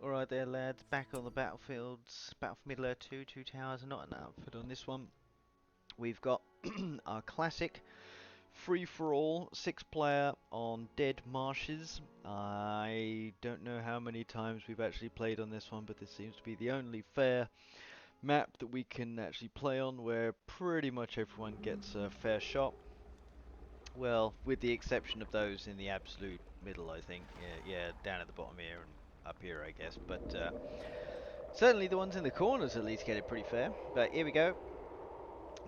Alright there lads, back on the battlefields. Battlefield Middle Earth 2, Two Towers are not an outfit on this one. We've got our classic free-for-all 6-player on dead marshes. I don't know how many times we've actually played on this one, but this seems to be the only fair map that we can actually play on where pretty much everyone gets a fair shot. Well, with the exception of those in the absolute middle, I think. Yeah, down at the bottom here and up here, I guess. But certainly the ones in the corners at least get it pretty fair. But here we go.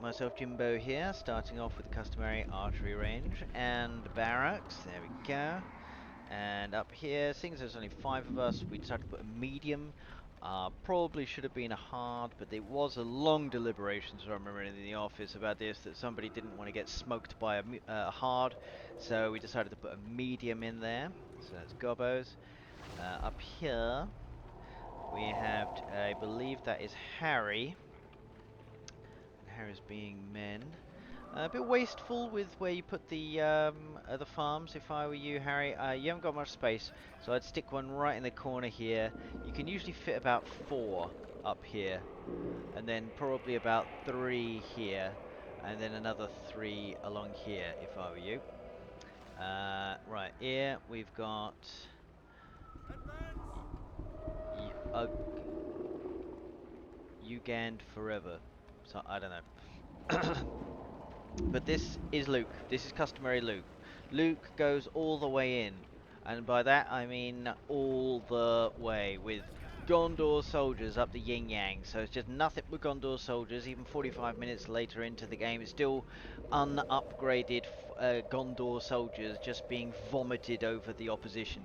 Myself, Jimbo here, starting off with the customary archery range and barracks. There we go. And up here, seeing as there's only 5 of us, we decided to put a medium. Probably should have been a hard, but there was a long deliberation, so I remember in the office about this, that somebody didn't want to get smoked by a hard, so we decided to put a medium in there. So that's Gobbo's. Up here, we have, I believe that is Harry. Harry's being men. A bit wasteful with where you put the farms. If I were you, Harry, you haven't got much space, so I'd stick one right in the corner here. You can usually fit about 4 up here, and then probably about 3 here, and then another 3 along here. If I were you, right here we've got Ugand forever. So I don't know. But this is Luke. This is customary Luke. Luke goes all the way in. And by that I mean all the way, with Gondor soldiers up the yin yang. So it's just nothing but Gondor soldiers. Even 45 minutes later into the game, it's still unupgraded Gondor soldiers just being vomited over the opposition.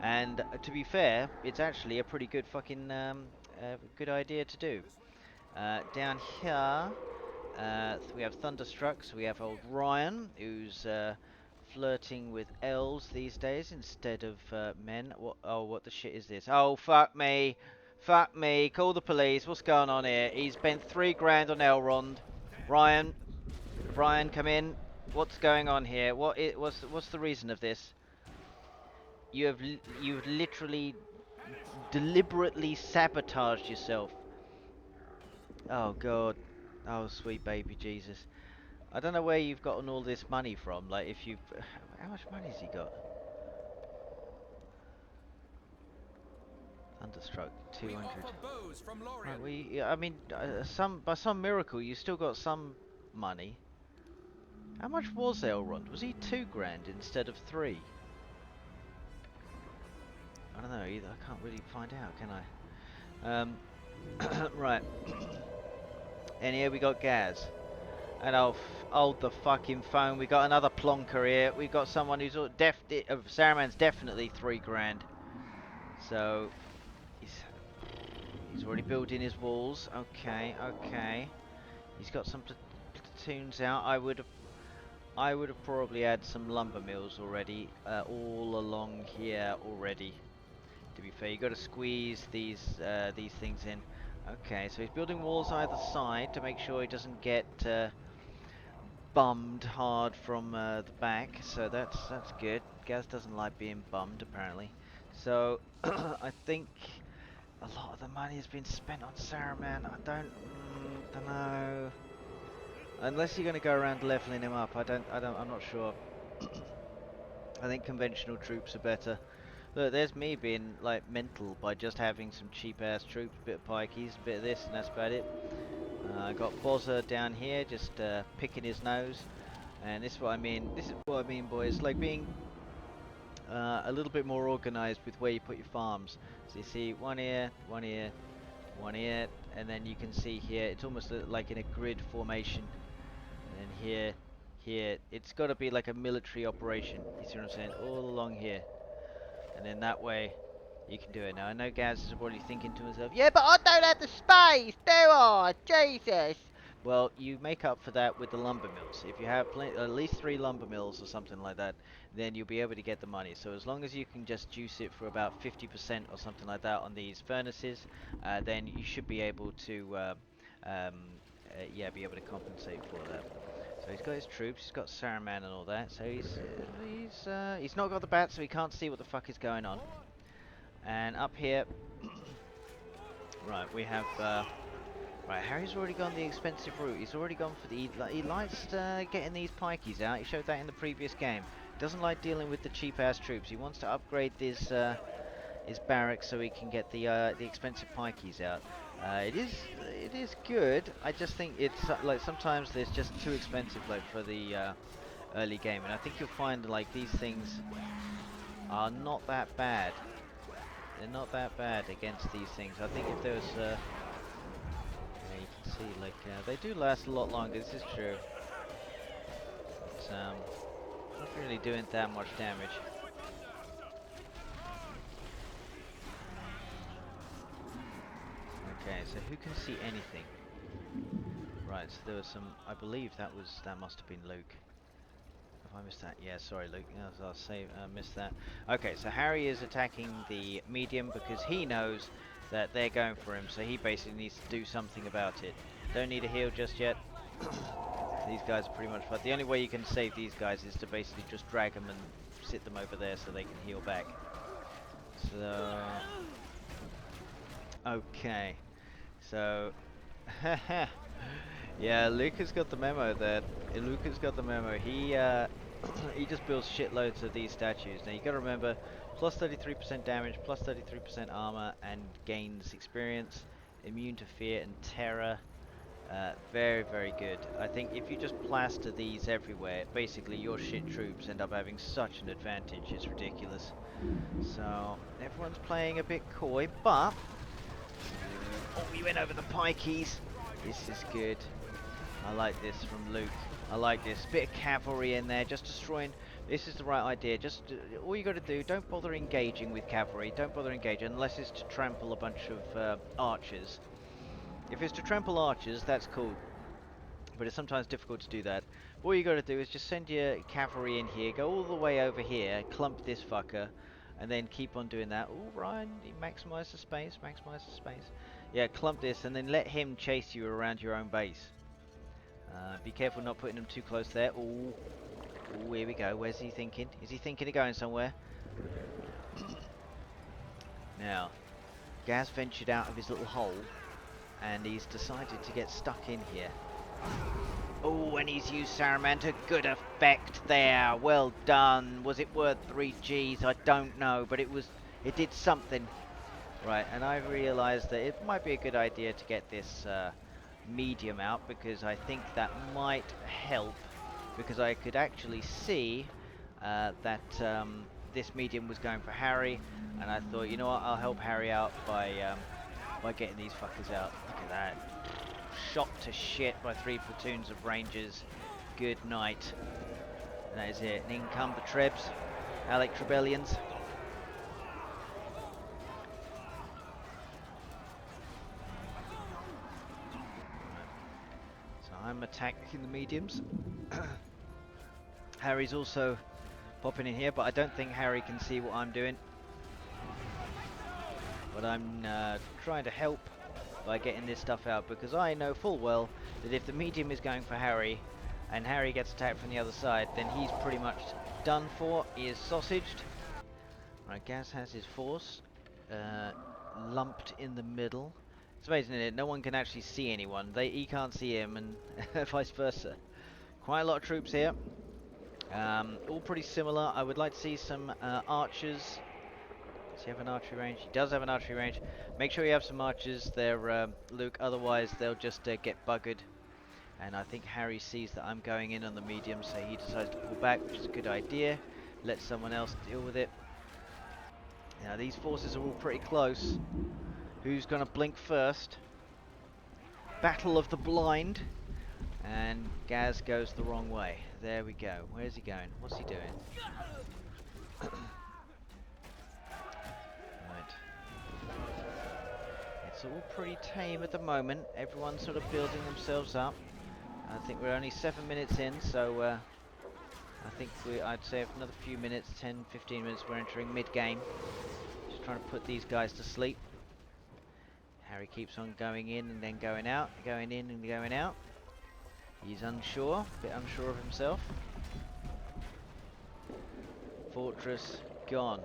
And to be fair, it's actually a pretty good fucking good idea to do. Down here, we have Thunderstruck, so we have old Ryan, who's flirting with elves these days instead of men. What the shit is this? Oh, fuck me. Fuck me. Call the police. What's going on here? He's spent 3 grand on Elrond. Ryan. Ryan, come in. What's going on here? What's the reason of this? You've literally deliberately sabotaged yourself. Oh, God. Oh, sweet baby Jesus. I don't know where you've gotten all this money from. Like, if you've... How much money has he got? Thunderstruck, 200. Right, I mean, by some miracle, you still got some money. How much was Elrond? Was he 2 grand instead of 3? I don't know either. I can't really find out, can I? Right. And here we got Gaz. And hold the fucking phone. We got another plonker here. We got someone who's Saruman's definitely 3 grand. So he's already building his walls. Okay, okay. He's got some platoons out. I would have probably had some lumber mills already, all along here already. To be fair, you got to squeeze these things in. Okay, so he's building walls either side to make sure he doesn't get bummed hard from the back. So that's good. Gaz doesn't like being bummed apparently. So I think a lot of the money has been spent on Saruman. I don't know. Unless you're going to go around leveling him up, I'm not sure. I think conventional troops are better. Look, there's me being like mental by just having some cheap ass troops, a bit of pikeys, a bit of this, and that's about it. I got Bozza down here, just picking his nose, and this is what I mean. This is what I mean, boys. Like being a little bit more organised with where you put your farms. So you see one here, one here, one here, and then you can see here. It's almost like in a grid formation. And then here, here. It's got to be like a military operation. You see what I'm saying? All along here. And then that way, you can do it. Now, I know Gaz is probably thinking to himself, yeah, but I don't have the space, do I? Jesus! Well, you make up for that with the lumber mills. If you have at least 3 lumber mills or something like that, then you'll be able to get the money. So as long as you can just juice it for about 50% or something like that on these furnaces, then you should be able to, yeah, be able to compensate for that. So he's got his troops, he's got Saruman and all that. So he's not got the bat, so he can't see what the fuck is going on. And up here, right, we have, right, Harry's already gone the expensive route. He's already gone for the, he likes getting these pikeys out. He showed that in the previous game. He doesn't like dealing with the cheap-ass troops. He wants to upgrade his barracks so he can get the expensive pikeys out. It is good. I just think it's like sometimes there's just too expensive like for the early game, and I think you'll find like these things are not that bad. They're not that bad against these things. I think if there was, yeah, you can see like they do last a lot longer. This is true. It's not really doing that much damage. Okay, so who can see anything? Right, so there was some. I believe that must have been Luke. Have I missed that? Yeah, sorry, Luke. Yes, I'll say missed that. Okay, so Harry is attacking the medium because he knows that they're going for him, so he basically needs to do something about it. Don't need a heal just yet. These guys are pretty much fine. The only way you can save these guys is to basically just drag them and sit them over there so they can heal back. So, okay, so, yeah, Luke has got the memo there. Luke has got the memo. He he just builds shitloads of these statues. Now you got to remember, plus 33% damage, plus 33% armor, and gains experience, immune to fear and terror. Very, very good. I think if you just plaster these everywhere, basically your shit troops end up having such an advantage. It's ridiculous. So everyone's playing a bit coy, but oh, we went over the pikeys. This is good. I like this from Luke. I like this. Bit of cavalry in there, just destroying. This is the right idea. Just all you got to do, don't bother engaging with cavalry. Don't bother engaging unless it's to trample a bunch of archers. If it's to trample archers, that's cool. But it's sometimes difficult to do that. All you got to do is just send your cavalry in here, go all the way over here, clump this fucker, and then keep on doing that. Oh, Ryan, maximize the space, maximize the space. Yeah, clump this, and then let him chase you around your own base. Be careful not putting them too close there. Ooh. Ooh, here we go. Where's he thinking? Is he thinking of going somewhere? Now, Gaz ventured out of his little hole, and he's decided to get stuck in here. Oh, and he's used Saruman to good effect there. Well done. Was it worth 3 Gs? I don't know, but it did something. Right, and I realised that it might be a good idea to get this medium out, because I think that might help, because I could actually see that this medium was going for Harry, and I thought, you know what, I'll help Harry out by getting these fuckers out. Look at that. Shot to shit by 3 platoons of rangers. Good night. And that is it. And in come the Trebs. Alec Trebellions. So I'm attacking the mediums. Harry's also popping in here, but I don't think Harry can see what I'm doing. But I'm trying to help by getting this stuff out, because I know full well that if the medium is going for Harry and Harry gets attacked from the other side, then he's pretty much done for. He is sausaged. Right, Gaz has his force lumped in the middle. It's amazing, isn't it? No one can actually see anyone. He can't see him, and vice versa. Quite a lot of troops here. All pretty similar. I would like to see some archers. Does he have an archery range? He does have an archery range. Make sure you have some archers there, Luke, otherwise they'll just get buggered. And I think Harry sees that I'm going in on the medium, so he decides to pull back, which is a good idea. Let someone else deal with it. Now these forces are all pretty close. Who's going to blink first? Battle of the blind. And Gaz goes the wrong way. There we go. Where's he going? What's he doing? It's all pretty tame at the moment. Everyone's sort of building themselves up. I think we're only 7 minutes in, so I think I'd say another few minutes, 10, 15 minutes, we're entering mid-game. Just trying to put these guys to sleep. Harry keeps on going in and then going out, going in and going out. He's unsure, a bit unsure of himself. Fortress gone.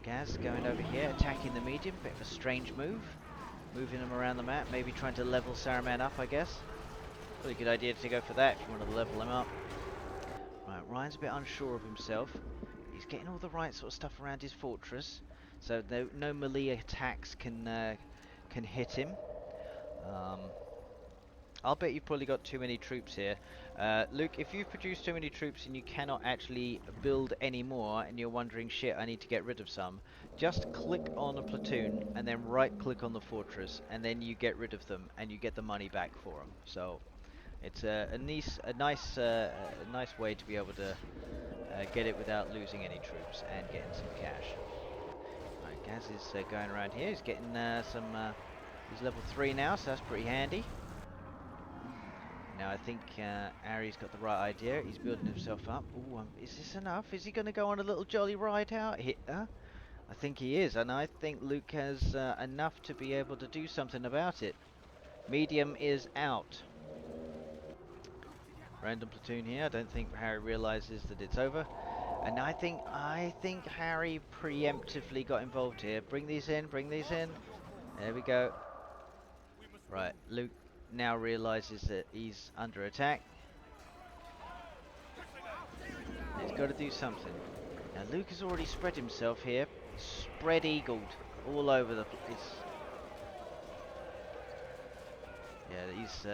Gaz going over here, attacking the medium. Bit of a strange move. Moving him around the map, maybe trying to level Saruman up, I guess. Pretty good idea to go for that if you want to level him up. Right, Ryan's a bit unsure of himself. He's getting all the right sort of stuff around his fortress, so no melee attacks can hit him. I'll bet you've probably got too many troops here. Luke, if you've produced too many troops and you cannot actually build any more, and you're wondering, shit, I need to get rid of some, just click on a platoon and then right click on the fortress, and then you get rid of them and you get the money back for them. So it's a nice way to be able to get it without losing any troops and getting some cash. Right, Gaz is going around here. He's getting he's level 3 now, so that's pretty handy. Now I think Ari's got the right idea. He's building himself up. Ooh, is this enough? Is he going to go on a little jolly ride out here? I think he is, and I think Luke has enough to be able to do something about it. Medium is out. Random platoon here. I don't think Harry realizes that it's over. And I think Harry preemptively got involved here. Bring these in, bring these in. There we go. Right, Luke now realizes that he's under attack. He's got to do something. Now Luke has already spread himself here. Spread eagled all over the place. Yeah, he's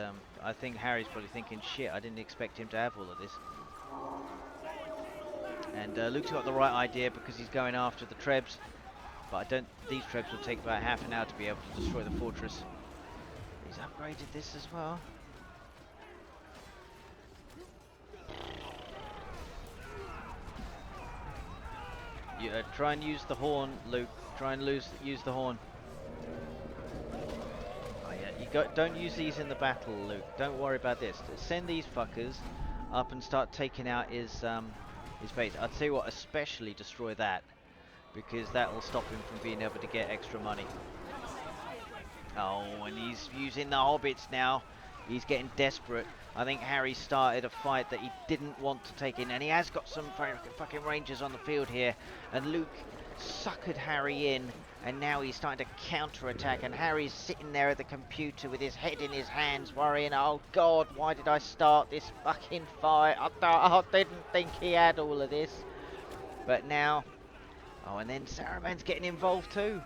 I think Harry's probably thinking, shit, I didn't expect him to have all of this. And Luke's got the right idea because he's going after the trebs. But these trebs will take about half an hour to be able to destroy the fortress. He's upgraded this as well. Yeah, try and use the horn, Luke. Try and use the horn. Oh yeah, don't use these in the battle, Luke. Don't worry about this. Send these fuckers up and start taking out his base. I'd say what, especially destroy that, because that will stop him from being able to get extra money. Oh, and he's using the hobbits now. He's getting desperate. I think Harry started a fight that he didn't want to take in, and he has got some fucking rangers on the field here. And Luke suckered Harry in, and now he's starting to counter-attack, and Harry's sitting there at the computer with his head in his hands, worrying, oh God, why did I start this fucking fight? I didn't think he had all of this. But now, oh, and then Saruman's getting involved too.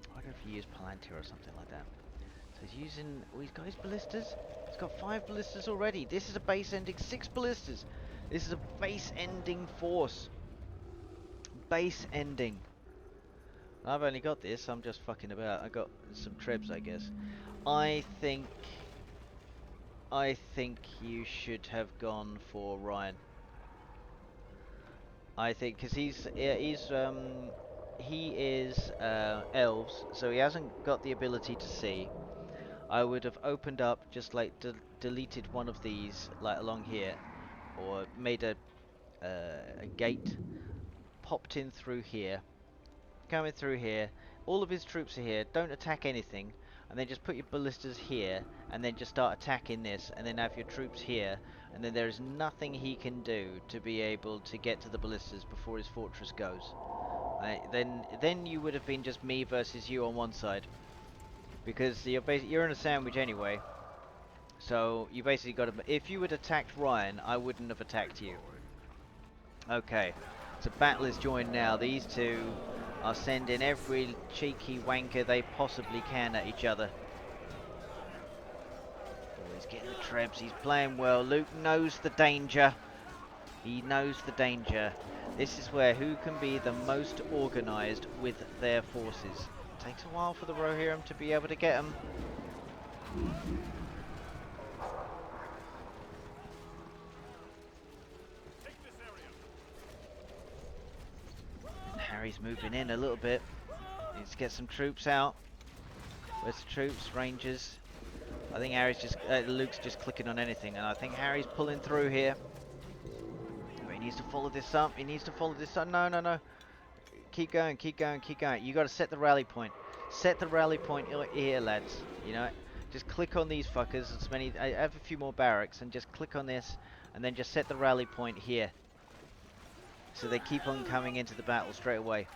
I wonder if he used Palantir or something like that. So he's using, oh, he's got his ballistas. He's got 5 ballistas already. This is a base ending 6 ballistas. This is a base ending force. Base ending. I've only got this. I'm just fucking about. I got some trebs, I guess. I think you should have gone for Ryan. I think because he is elves, so he hasn't got the ability to see. I would have opened up, just like deleted one of these, like along here, or made a gate, popped in through here, coming through here. All of his troops are here. Don't attack anything, and then just put your ballistas here, and then just start attacking this, and then have your troops here, and then there is nothing he can do to be able to get to the ballistas before his fortress goes. Then you would have been just me versus you on one side. Because you're in a sandwich anyway, so you basically got to. If you had attacked Ryan, I wouldn't have attacked you. Okay, so battle is joined now. These two are sending every cheeky wanker they possibly can at each other. Oh, he's getting the trebs. He's playing well. Luke knows the danger. He knows the danger. This is where who can be the most organised with their forces. Takes a while for the Rohirrim to be able to get them. Harry's moving in a little bit. Needs to get some troops out. Where's the troops? Rangers. I think Luke's just clicking on anything, and I think Harry's pulling through here. But he needs to follow this up. He needs to follow this up. No, no, no. Keep going, keep going, keep going. You got to set the rally point. Set the rally point here, lads. You know, just click on these fuckers. I have a few more barracks, and just click on this, and then just set the rally point here, so they keep on coming into the battle straight away.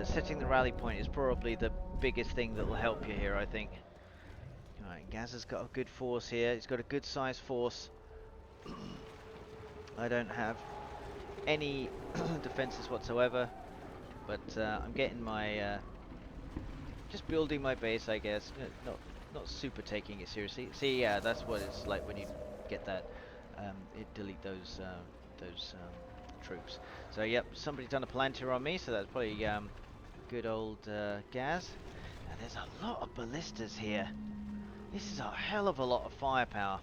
Setting the rally point is probably the biggest thing that will help you here, I think. Alright, Gaz has got a good force here. He's got a good size force. I don't have any defenses whatsoever, but I'm getting my just building my base, I guess. Not super taking it seriously. See, yeah, that's what it's like when you get that. It delete those troops. So yep, somebody's done a Palantir on me, so that's probably good old Gaz. Now there's a lot of ballistas here. This is a hell of a lot of firepower.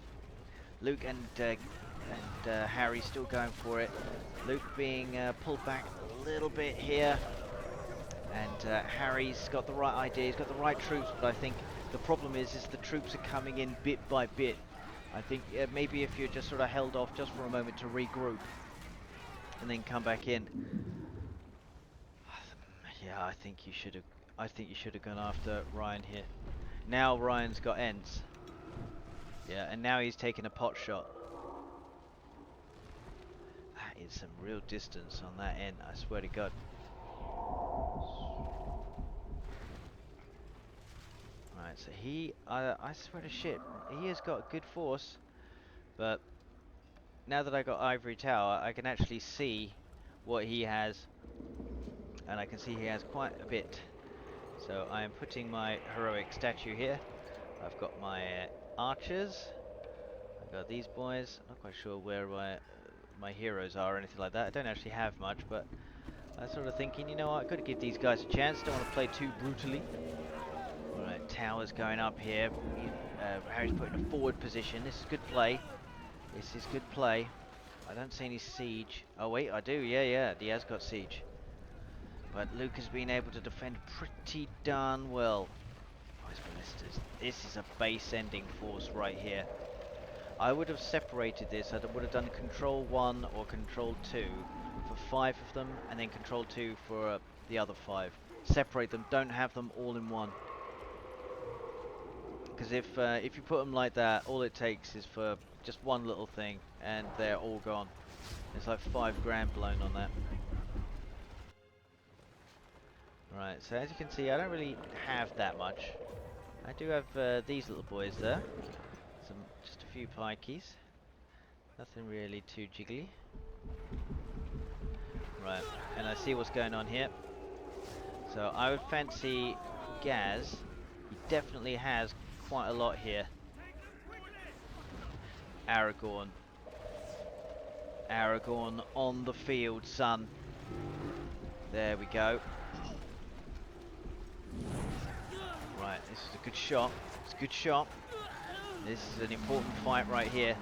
Luke and Harry still going for it. Luke being pulled back a little bit here. And Harry's got the right idea, he's got the right troops, but I think the problem is the troops are coming in bit by bit. I think maybe if you're just sort of held off just for a moment to regroup and then come back in. Yeah, I think you should have gone after Ryan here. Now Ryan's got ends. Yeah, and now he's taking a pot shot. That is some real distance on that end, I swear to God. Right, so I swear to shit, he has got a good force, but now that I got Ivory Tower, I can actually see what he has, and I can see he has quite a bit. So I am putting my heroic statue here. I've got my archers. I've got these boys. I'm not quite sure where my heroes are or anything like that. I don't actually have much, but I'm sort of thinking, you know what, I've got to give these guys a chance. Don't want to play too brutally. Alright, towers going up here. Harry's put in a forward position. This is good play. This is good play. I don't see any siege. Oh wait, I do. Yeah, he has got siege. But Luke has been able to defend pretty darn well. This is a base-ending force right here. I would have separated this. I would have done Control 1 or Control 2 for 5 of them, and then Control 2 for the other 5. Separate them. Don't have them all in one. Because if you put them like that, all it takes is for just one little thing, and they're all gone. It's like 5 grand blown on that. Right, so as you can see, I don't really have that much. I do have these little boys there. Just a few pikeys. Nothing really too jiggly. Right, and I see what's going on here. So I would fancy Gaz. He definitely has quite a lot here. Aragorn. Aragorn on the field, son. There we go. Right, this is a good shot. It's a good shot. This is an important fight right here.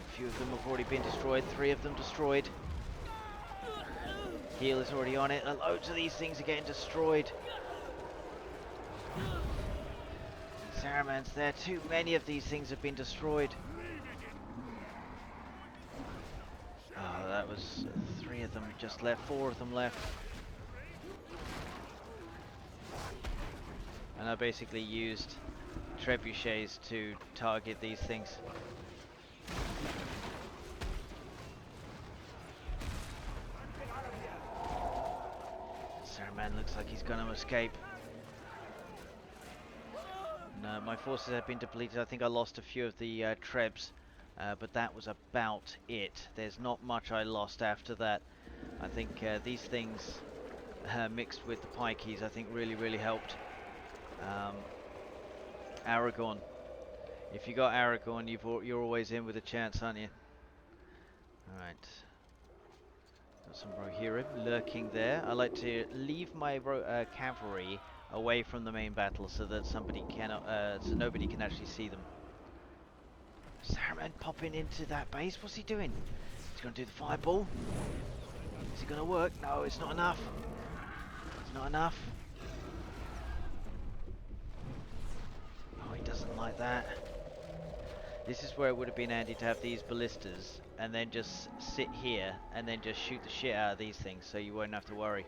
A few of them have already been destroyed. 3 of them destroyed. Heal is already on it. And loads of these things are getting destroyed. Saruman's there. Too many of these things have been destroyed. Oh, that was 3 of them just left. 4 of them left. And I basically used trebuchets to target these things. Saruman looks like he's going to escape. No, my forces have been depleted. I think I lost a few of the trebs, but that was about it. There's not much I lost after that. I think these things mixed with the pikeys, I think really helped. Aragorn. If you got Aragorn, you're always in with a chance, aren't you? Alright. Got some Rohirrim lurking there. I like to leave my cavalry away from the main battle so that somebody cannot, so nobody can actually see them. Saruman popping into that base. What's he doing? He's going to do the fireball. Is it going to work? No, it's not enough. It's not enough. Oh, he doesn't like that. This is where it would have been handy to have these ballistas and then just sit here and then just shoot the shit out of these things so you won't have to worry.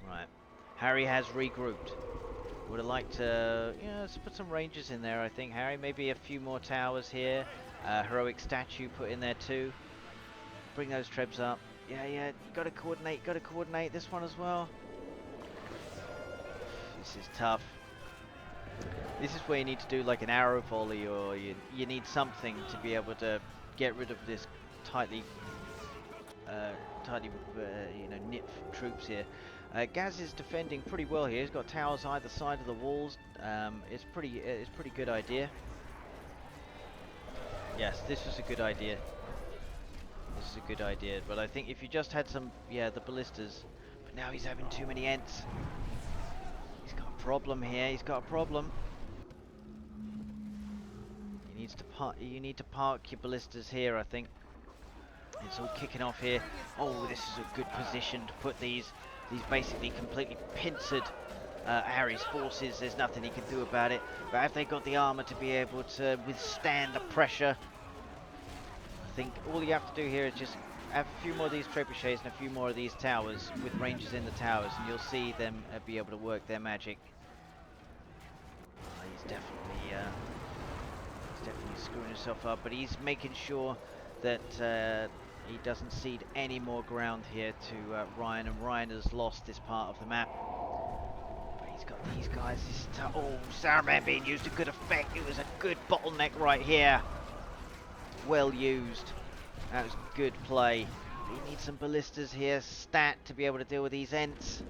Right. Harry has regrouped. Would have liked to, let's put some rangers in there, I think, Harry. Maybe a few more towers here. Heroic statue put in there too. bring those trebs up. Yeah, you gotta coordinate this one as well. This is tough. This is where you need to do like an arrow volley, or you need something to be able to get rid of this tightly knit troops here. Gaz is defending pretty well here. He's got towers either side of the walls. It's pretty good idea. Yes, this was a good idea. This is a good idea, but I think if you just had some, the ballistas. But now he's having too many ents. He's got a problem here. He's got a problem. You need to park your ballistas here, I think. It's all kicking off here. Oh, this is a good position to put these basically completely pincered Harry's forces. There's nothing he can do about it. But have they got the armor to be able to withstand the pressure? I think all you have to do here is just have a few more of these trebuchets and a few more of these towers with rangers in the towers, and you'll see them be able to work their magic. He's definitely screwing himself up, but he's making sure that he doesn't cede any more ground here to Ryan, and Ryan has lost this part of the map. But he's got these guys. Oh, Saruman being used to good effect. It was a good bottleneck right here. Well used. That was good play. He needs some ballistas here, stat, to be able to deal with these Ents.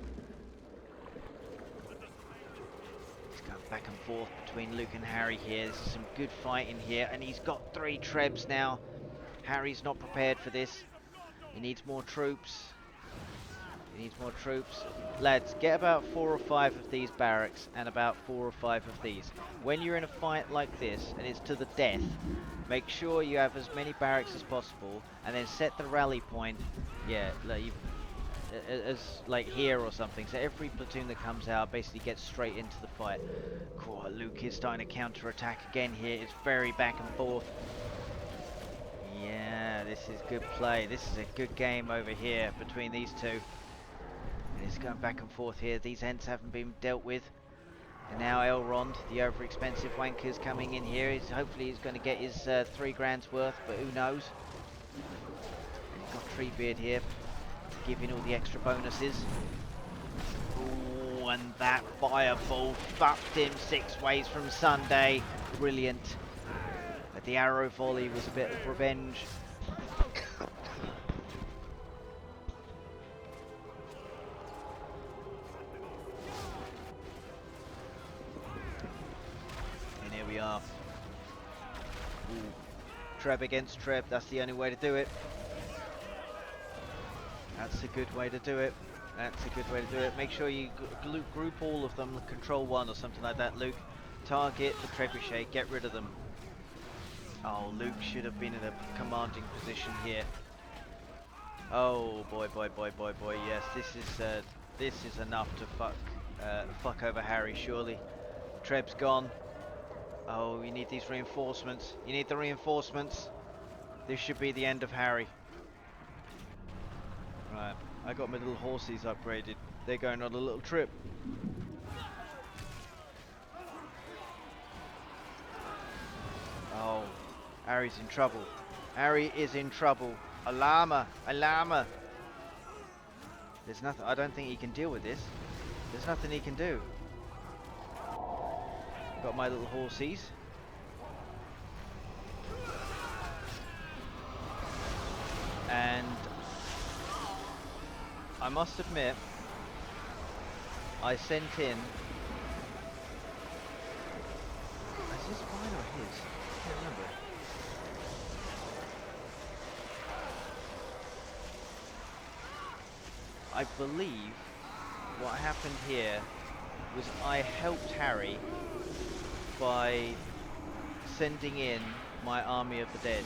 He's going back and forth between Luke and Harry here. This is some good fighting here, and he's got 3 trebs now. Harry's not prepared for this. He needs more troops. He needs more troops. Lads, get about 4 or 5 of these barracks and about 4 or 5 of these. When you're in a fight like this and it's to the death, make sure you have as many barracks as possible, and then set the rally point, like here or something, so every platoon that comes out basically gets straight into the fight. Cool, Luke is starting to counter-attack again here. It's very back and forth. Yeah, this is good play. This is a good game over here between these two. It's going back and forth here. These Ents haven't been dealt with. And now Elrond, the over-expensive wanker's coming in here. Hopefully he's going to get his 3 grand's worth, but who knows. And he's got Treebeard here, giving all the extra bonuses. Ooh, and that fireball fucked him 6 ways from Sunday. Brilliant. But the arrow volley was a bit of revenge. And here we are. Ooh. Treb against Treb, that's the only way to do it. That's a good way to do it. That's a good way to do it. Make sure you group all of them, control 1 or something like that, Luke. Target the trebuchet, get rid of them. Oh, Luke should have been in a commanding position here. Oh boy, boy, boy, boy, boy. Yes, this is enough to fuck over Harry. Surely, Treb's gone. Oh, you need these reinforcements. You need the reinforcements. This should be the end of Harry. Right, I got my little horses upgraded. They're going on a little trip. Oh. Harry's in trouble. Harry is in trouble. Alarma! Alarma! There's nothing. I don't think he can deal with this. There's nothing he can do. Got my little horsies. And I must admit, I sent in. Is this mine or his? I can't remember. I believe what happened here was I helped Harry by sending in my army of the dead.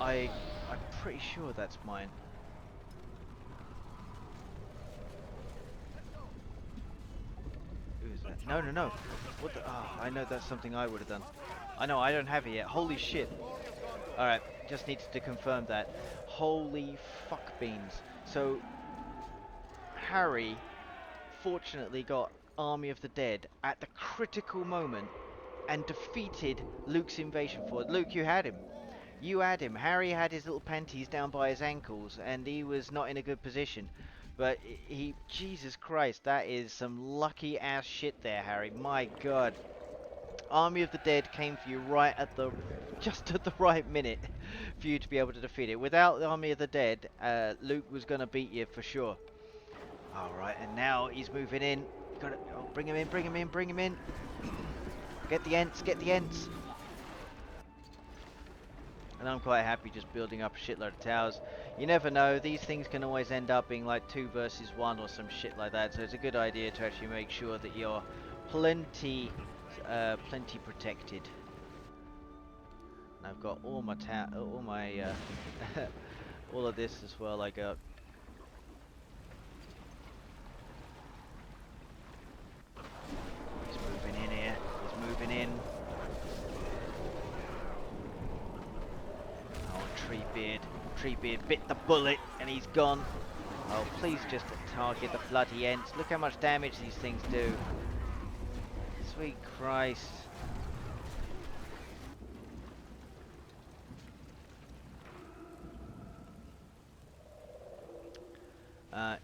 I'm pretty sure that's mine. Who is that? No, no, no. What the? Oh, I know that's something I would have done. I know, I don't have it yet. Holy shit. Alright, just needed to confirm that. Holy fuck beans. So, Harry fortunately got Army of the Dead at the critical moment and defeated Luke's invasion force. Luke, you had him. You had him. Harry had his little panties down by his ankles, and he was not in a good position. But he, Jesus Christ, that is some lucky ass shit there, Harry. My God. Army of the Dead came for you right at the, just at the right minute for you to be able to defeat it. Without the Army of the Dead, Luke was going to beat you for sure. Alright, and now he's moving in. You gotta, oh, bring him in, bring him in, bring him in. Get the Ents, get the Ents. And I'm quite happy just building up a shitload of towers. You never know, these things can always end up being like 2 versus 1 or some shit like that. So it's a good idea to actually make sure that you're plenty protected. And I've got all my all of this as well. I got. He's moving in here. He's moving in. Oh, Treebeard bit the bullet and he's gone. Oh, please just target the bloody Ents. Look how much damage these things do. Sweet Christ.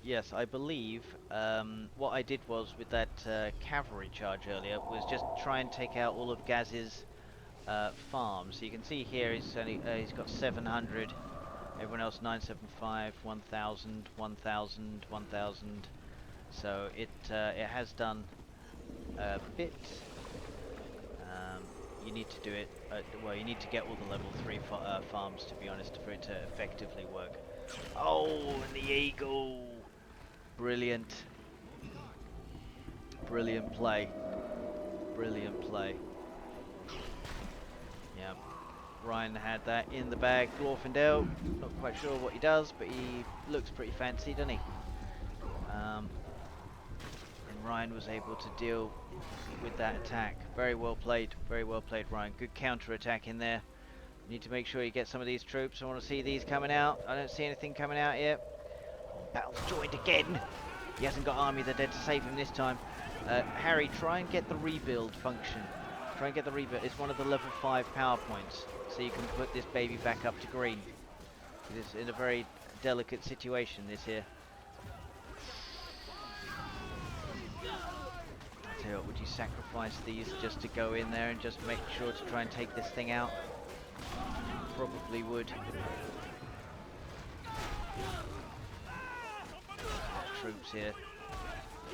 Yes, I believe what I did was with that cavalry charge earlier was just try and take out all of Gaz's farms. So you can see here he's got 700, everyone else 975, 1000, 1000, 1000. So it has done a bit. You need to do it. Well, you need to get all the level 3 farms, to be honest, for it to effectively work. Oh, and the eagle! Brilliant. Brilliant play. Brilliant play. Yeah. Ryan had that in the bag. Glorfindel, not quite sure what he does, but he looks pretty fancy, doesn't he? And Ryan was able to deal with that attack. Very well played, Ryan. Good counter attack in there. Need to make sure you get some of these troops. I want to see these coming out. I don't see anything coming out yet. Battle's joined again. He hasn't got Army of the Dead to save him this time. Harry, try and get the rebuild function. Try and get the rebuild. It's one of the level 5 power points, so you can put this baby back up to green. It is in a very delicate situation, this here. I tell you what, would you sacrifice these just to go in there and just make sure to try and take this thing out? Probably would. Troops here.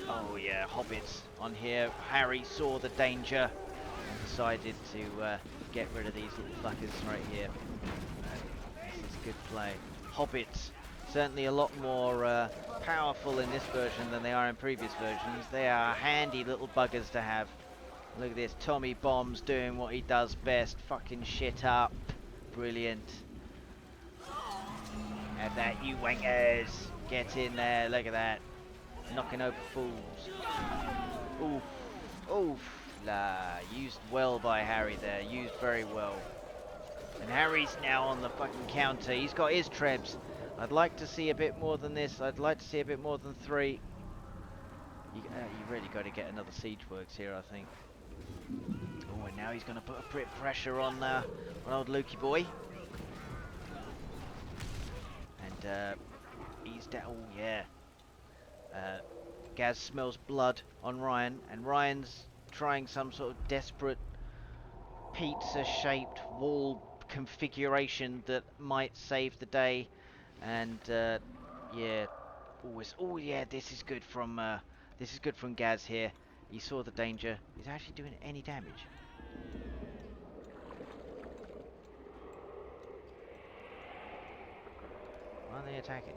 Oh yeah, hobbits on here. Harry saw the danger and decided to get rid of these little fuckers right here. This is good play. Hobbits, certainly a lot more powerful in this version than they are in previous versions. They are handy little buggers to have. Look at this, Tommy Bombs doing what he does best, fucking shit up. Brilliant. Have that, you wankers. Get in there, look at that. Knocking over fools. Oof. Oof. La. Used well by Harry there. Used very well. And Harry's now on the fucking counter. He's got his trebs. I'd like to see a bit more than this. I'd like to see a bit more than 3. You really got to get another siege works here, I think. Oh, and now he's going to put a bit of pressure on old Lukey boy. And he's down. Oh yeah. Gaz smells blood on Ryan, and Ryan's trying some sort of desperate pizza-shaped wall configuration that might save the day. And yeah, oh yeah, this is good from Gaz here. He saw the danger. He's actually doing any damage. Why are they attacking?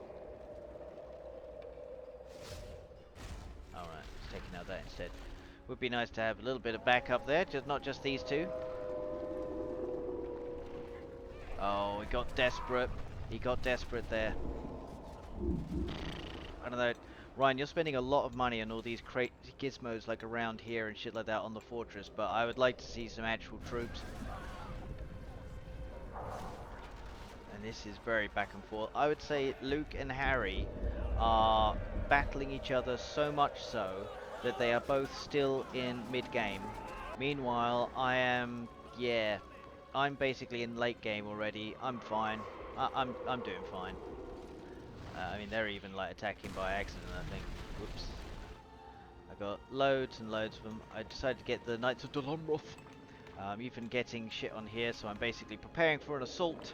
Alright, he's taking out that instead. Would be nice to have a little bit of backup there, not just these two. Oh, he got desperate. He got desperate there. I don't know. Ryan, you're spending a lot of money on all these gizmos like around here and shit like that on the fortress, but I would like to see some actual troops. And this is very back and forth. I would say Luke and Harry are battling each other so much so that they are both still in mid-game. Meanwhile, I am, yeah, I'm basically in late game already. I'm fine. I'm doing fine. I mean, they're even like attacking by accident, I think. Whoops. I got loads and loads of them. I decided to get the Knights of Dolomroth. I'm even getting shit on here, so I'm basically preparing for an assault.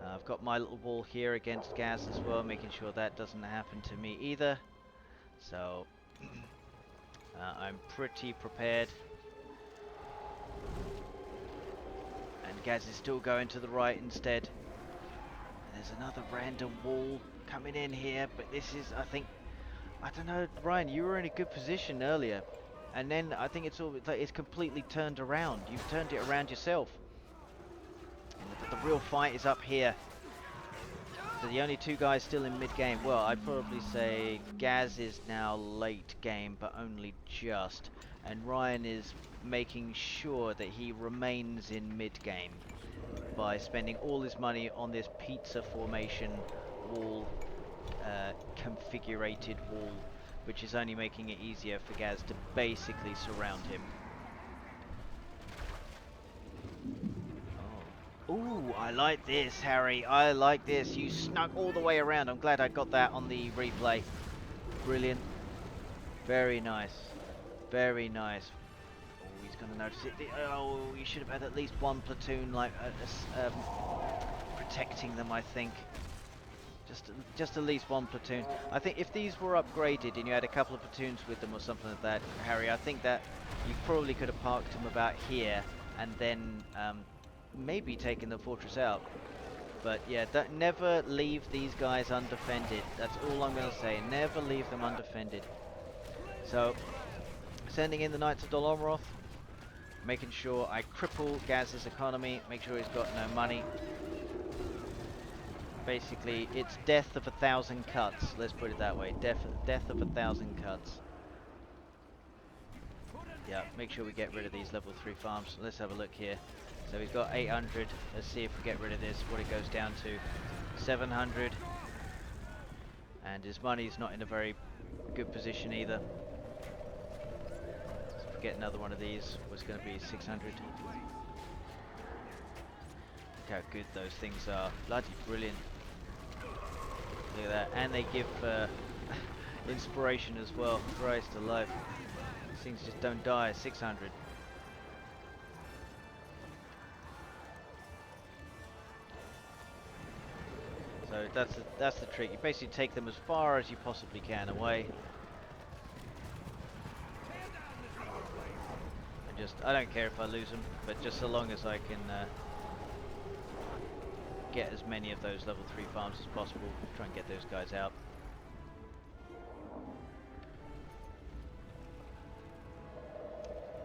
I've got my little wall here against Gaz as well, making sure that doesn't happen to me either. So, I'm pretty prepared. And Gaz is still going to the right instead. There's another random wall coming in here, but this is, I don't know, Ryan, you were in a good position earlier. And then I think it's completely turned around. You've turned it around yourself. And the real fight is up here. So the only two guys still in mid-game. Well, I'd probably say Gaz is now late game, but only just. And Ryan is making sure that he remains in mid-game by spending all his money on this pizza formation wall, configurated wall, which is only making it easier for Gaz to basically surround him. Ooh, I like this, Harry. I like this. You snuck all the way around. I'm glad I got that on the replay. Brilliant. Very nice. Very nice. Oh, he's going to notice it. Oh, you should have had at least one platoon, like, protecting them, I think. Just at least one platoon. I think if these were upgraded and you had a couple of platoons with them or something like that, Harry, I think that you probably could have parked them about here and then maybe taken the fortress out. But yeah, never leave these guys undefended. That's all I'm going to say. Never leave them undefended. So, sending in the Knights of Dolomroth, making sure I cripple Gaz's economy, make sure he's got no money. Basically, it's death of 1,000 cuts. Let's put it that way. Death of 1,000 cuts. Yeah, make sure we get rid of these level 3 farms. Let's have a look here. So we've got 800. Let's see if we get rid of this, what it goes down to. 700. And his money's not in a very good position either. So if we get another one of these, it's going to be 600. Look how good those things are. Bloody brilliant. Look at that. And they give inspiration as well. Christ alive. These things just don't die. 600. So that's the trick. You basically take them as far as you possibly can away. And just, I don't care if I lose them, but just so long as I can get as many of those level 3 farms as possible, try and get those guys out.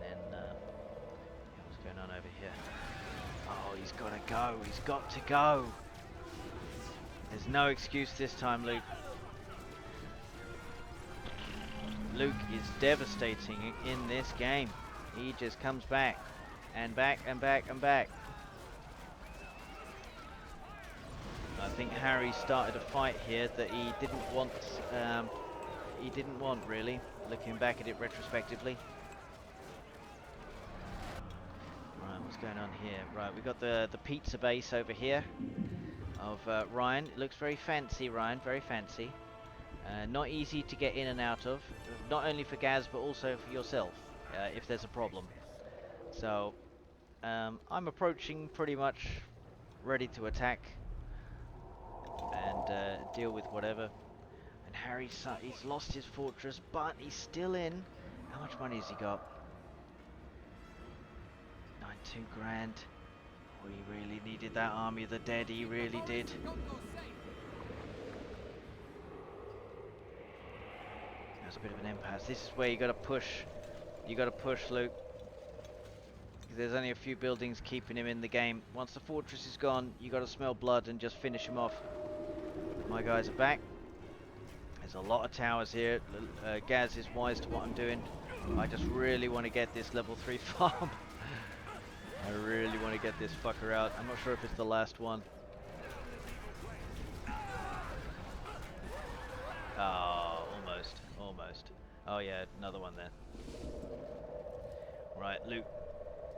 And then, what's going on over here? Oh, he's got to go. He's got to go. There's no excuse this time, Luke. Luke is devastating in this game. He just comes back and back and back and back. I think Harry started a fight here that he didn't want. He didn't want, really. Looking back at it retrospectively. Right, what's going on here? Right, we've got the pizza base over here of Ryan. It looks very fancy, Ryan, very fancy. Not easy to get in and out of, not only for Gaz but also for yourself, if there's a problem. So, I'm approaching pretty much ready to attack and deal with whatever. And he's lost his fortress, but he's still in. How much money has he got? 92 grand. We really needed that army of the dead, he really did. That's a bit of an impasse. This is where you gotta push. You gotta push, Luke. Because there's only a few buildings keeping him in the game. Once the fortress is gone, you gotta smell blood and just finish him off. My guys are back. There's a lot of towers here. Gaz is wise to what I'm doing. I just really want to get this level 3 farm. I really want to get this fucker out. I'm not sure if it's the last one. Oh, almost. Almost. Oh yeah, another one there. Right, Luke.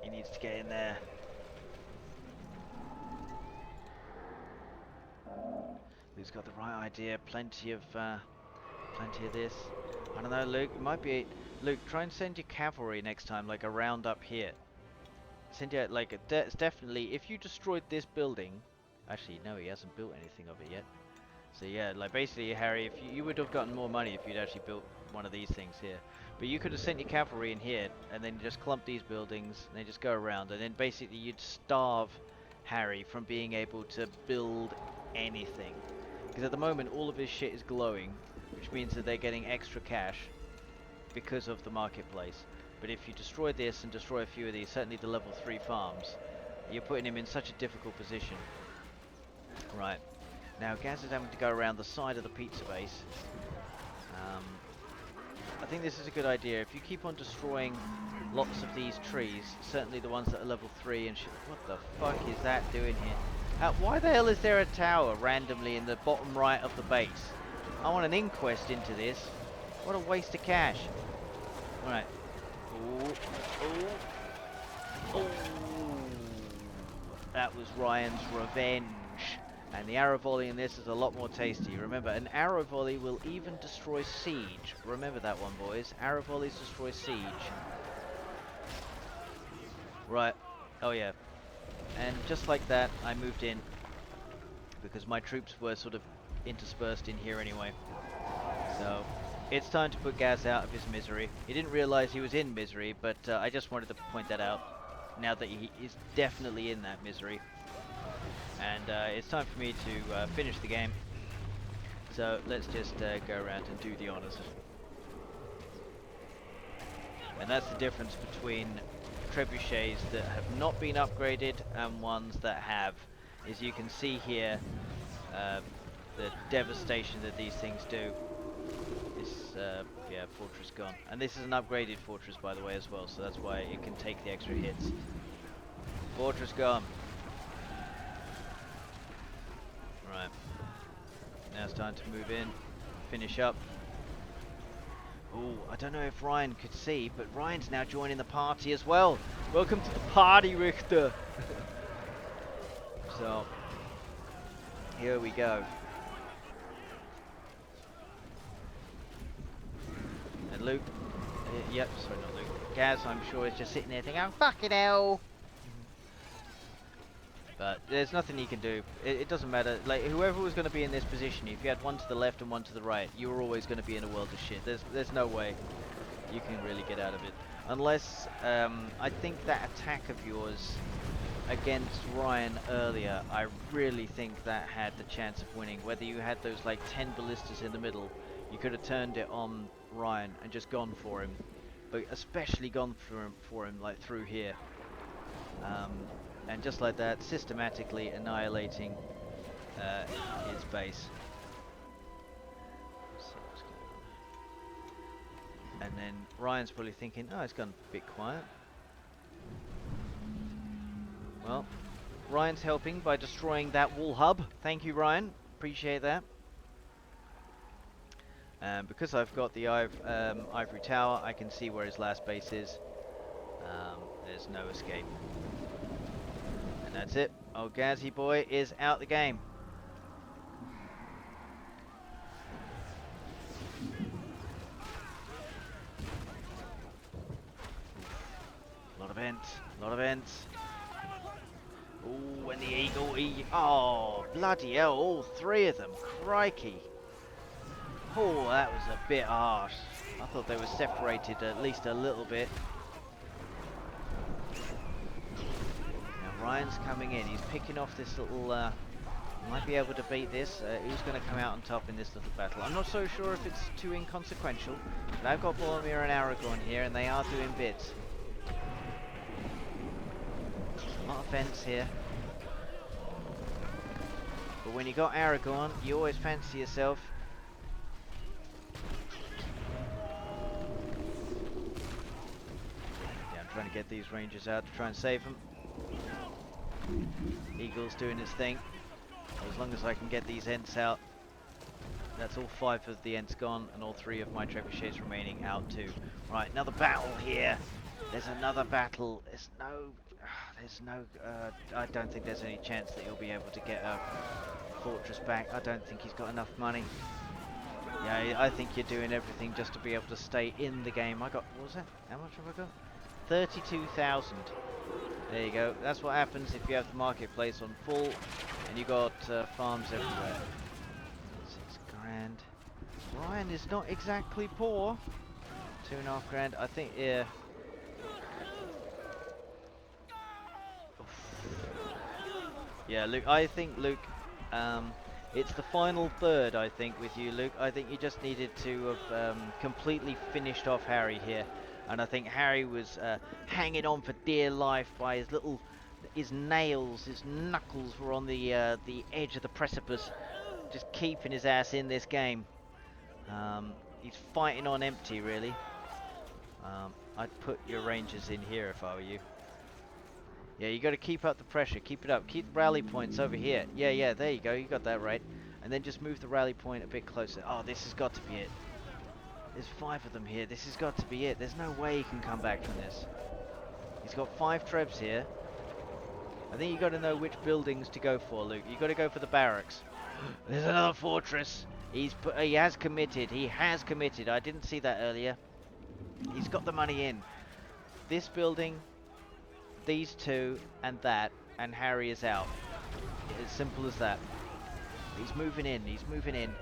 He needs to get in there. Who's got the right idea? Plenty of this. I don't know, Luke. It might be. Luke, try and send your cavalry next time, like around up here. Send you like it's definitely. If you destroyed this building, actually no, he hasn't built anything of it yet. So yeah, like basically, Harry, if you would have gotten more money if you'd actually built one of these things here. But you could have sent your cavalry in here, and then just clump these buildings, and then just go around, and then basically you'd starve Harry from being able to build anything. Because at the moment, all of his shit is glowing, which means that they're getting extra cash because of the marketplace. But if you destroy this and destroy a few of these, certainly the level 3 farms, you're putting him in such a difficult position. Right. Now, Gaz is having to go around the side of the pizza base. I think this is a good idea. If you keep on destroying lots of these trees, certainly the ones that are level 3 and shit. What the fuck is that doing here? Why the hell is there a tower randomly in the bottom right of the base? I want an inquest into this. What a waste of cash. Right. Ooh. Ooh. Ooh. That was Ryan's revenge. And the arrow volley in this is a lot more tasty. Remember, an arrow volley will even destroy siege. Remember that one, boys. Arrow volleys destroy siege. Right. Oh, yeah. And just like that, I moved in. Because my troops were sort of interspersed in here anyway. So, it's time to put Gaz out of his misery. He didn't realize he was in misery, but I just wanted to point that out. Now that he is definitely in that misery. And it's time for me to finish the game. So let's just go around and do the honors. And that's the difference between trebuchets that have not been upgraded and ones that have. As you can see here, the devastation that these things do. This, yeah, fortress gone. And this is an upgraded fortress, by the way, as well. So that's why it can take the extra hits. Fortress gone. Right. Now it's time to move in, finish up. Ooh, I don't know if Ryan could see, but Ryan's now joining the party as well. Welcome to the party, Richter. So, here we go. And Luke, yep, sorry, not Luke. Gaz, I'm sure, is just sitting there thinking, oh, fucking hell. But there's nothing he can do. It doesn't matter. Like, whoever was going to be in this position, if you had one to the left and one to the right, you were always going to be in a world of shit. There's no way you can really get out of it. Unless, I think that attack of yours against Ryan earlier, I really think that had the chance of winning. Whether you had those, like, 10 ballistas in the middle, you could have turned it on Ryan and just gone for him. But especially gone for him like, through here. And just like that, systematically annihilating his base. And then Ryan's probably thinking, oh, it's gone a bit quiet. Well, Ryan's helping by destroying that wall hub. Thank you, Ryan. Appreciate that. Because I've got the ivory tower, I can see where his last base is. There's no escape. And that's it. Old Gazzy boy is out the game. Lot of ents, lot of ents. Ooh, and the eagle, oh, bloody hell, all three of them, crikey. Oh, that was a bit harsh. I thought they were separated at least a little bit. Now Ryan's coming in, he's picking off this little, might be able to beat this. Who's going to come out on top in this little battle? I'm not so sure if it's too inconsequential, but I've got Boromir and Aragorn here and they are doing bits. A lot of fence here. But when you got Aragorn, you always fancy yourself. Yeah, I'm trying to get these rangers out to try and save them. Eagle's doing its thing. As long as I can get these Ents out. That's all 5 of the Ents gone and all 3 of my trebuchets remaining out too. Right, another battle here. There's another battle. There's there's no, I don't think there's any chance that he'll be able to get a fortress back. I don't think he's got enough money. Yeah, I think you're doing everything just to be able to stay in the game. I got, what was that? How much have I got? 32,000. There you go. That's what happens if you have the marketplace on full and you got farms everywhere. 6 grand. Ryan is not exactly poor. 2.5 grand. I think, yeah. Yeah, Luke. I think Luke. It's the final third. I think with you, Luke. I think you just needed to have completely finished off Harry here, and I think Harry was hanging on for dear life by his nails, his knuckles were on the edge of the precipice, just keeping his ass in this game. He's fighting on empty, really. I'd put your rangers in here if I were you. Yeah, you got to keep up the pressure. Keep it up. Keep the rally points over here. Yeah, there you go. You got that right. And then just move the rally point a bit closer. Oh, this has got to be it. There's 5 of them here. This has got to be it. There's no way he can come back from this. He's got 5 trebs here. I think you got to know which buildings to go for, Luke. You got to go for the barracks. There's another fortress. He has committed. He has committed. I didn't see that earlier. He's got the money in. This building, these 2, and that, and Harry is out. As simple as that. He's moving in. He's moving in.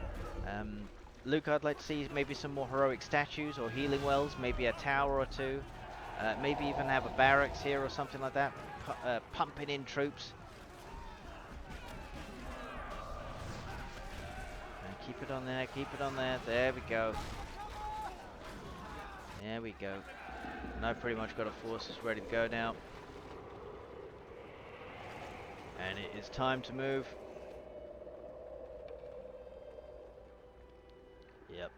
Luke, I'd like to see maybe some more heroic statues or healing wells. Maybe a tower or 2. Maybe even have a barracks here or something like that. Pumping in troops. And keep it on there. Keep it on there. There we go. There we go. And I've pretty much got a forces ready to go now. And it is time to move. Yep.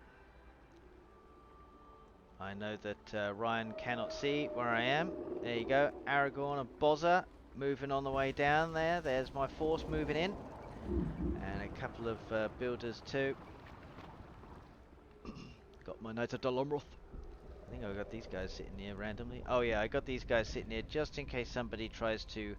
I know that Ryan cannot see where I am. There you go. Aragorn and Bozza moving on the way down there. There's my force moving in. And a couple of builders too. Got my Knights of Dolomroth. I think I got these guys sitting here randomly. Oh yeah, I got these guys sitting here just in case somebody tries to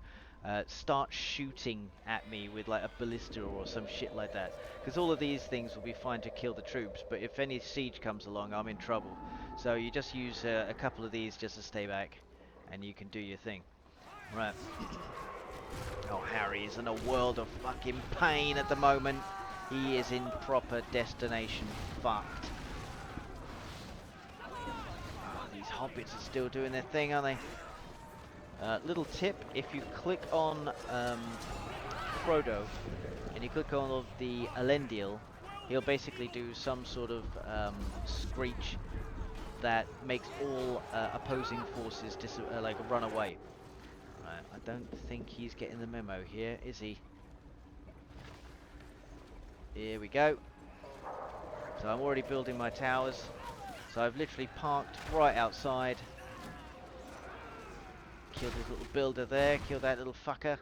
start shooting at me with like a ballista or some shit like that. Because all of these things will be fine to kill the troops, but if any siege comes along, I'm in trouble. So you just use a couple of these just to stay back, and you can do your thing. Right. Oh, Harry is in a world of fucking pain at the moment. He is in proper destination fucked. These hobbits are still doing their thing, aren't they? Little tip, if you click on Frodo and you click on the Elendil, he'll basically do some sort of screech that makes all opposing forces like run away. Right, I don't think he's getting the memo here, is he? Here we go. So I'm already building my towers. So I've literally parked right outside. Kill this little builder there, kill that little fucker.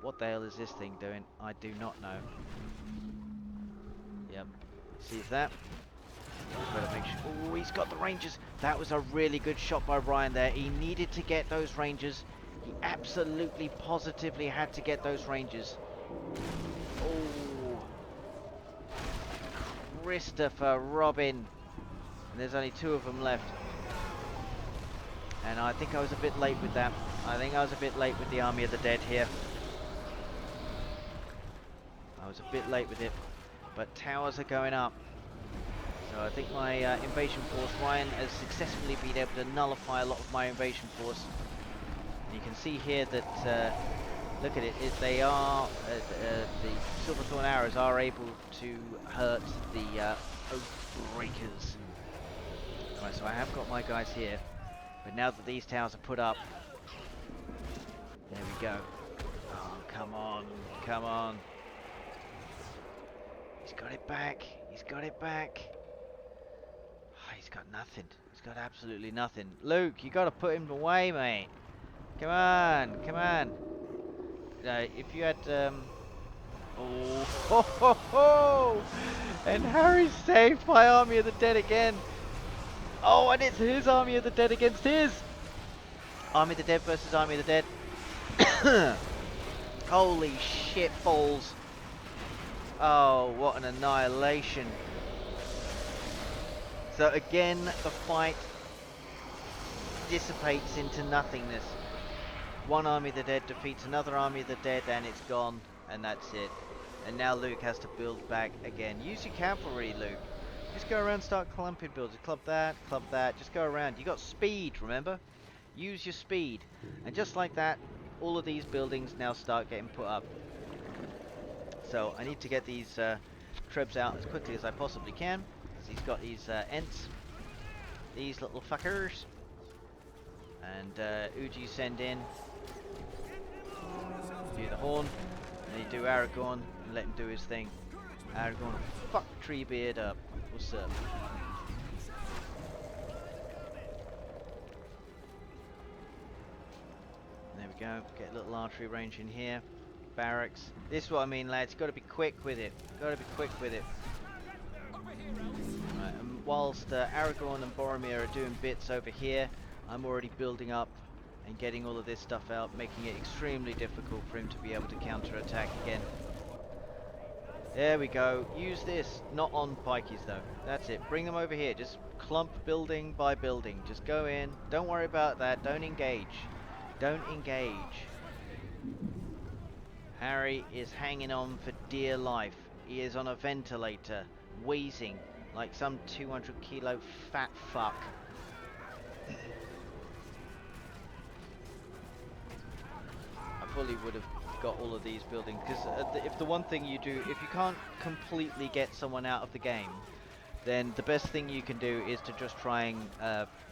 What the hell is this thing doing? I do not know. Yep, see that? Better make sure. Oh, he's got the rangers. That was a really good shot by Ryan there. He needed to get those rangers. He absolutely, positively had to get those rangers. Oh, Christopher Robin. And there's only 2 of them left. And I think I was a bit late with that. I think I was a bit late with the Army of the Dead here. I was a bit late with it. But towers are going up. So I think my invasion force, Ryan has successfully been able to nullify a lot of my invasion force. And you can see here that, look at it, they are, the Silverthorn arrows are able to hurt the Oathbreakers. Right, so I have got my guys here. But now that these towers are put up, there we go. Oh, come on, come on. He's got it back, he's got it back. Oh, he's got nothing, he's got absolutely nothing. Luke, you got to put him away, mate. Come on, come on. If you had, oh, ho, ho, ho! And Harry's saved by Army of the Dead again. Oh, and it's his Army of the Dead against his! Army of the Dead versus Army of the Dead. Holy shit balls. Oh, what an annihilation. So again, the fight dissipates into nothingness. One army of the dead defeats another army of the dead and it's gone, and that's it. And now Luke has to build back again. Use your cavalry, Luke. Just go around, start clumping builds. Club that, just go around. You got speed, remember? Use your speed. And just like that, all of these buildings now start getting put up. So I need to get these trebs out as quickly as I possibly can. So he's got these ents, these little fuckers. And Uji send in. Do the horn. And you do Aragorn and let him do his thing. Aragorn, fuck Treebeard up. What's up? There we go. Get a little archery range in here. Barracks. This is what I mean, lads. Got to be quick with it. Got to be quick with it. Right, and whilst Aragorn and Boromir are doing bits over here, I'm already building up and getting all of this stuff out, making it extremely difficult for him to be able to counter-attack again. There we go. Use this. Not on pikeys though. That's it. Bring them over here. Just clump building by building. Just go in. Don't worry about that. Don't engage. Don't engage. Harry is hanging on for dear life. He is on a ventilator, wheezing like some 200 kilo fat fuck. I fully would have got all of these buildings, because if the one thing you do, if you can't completely get someone out of the game, then the best thing you can do is to just try and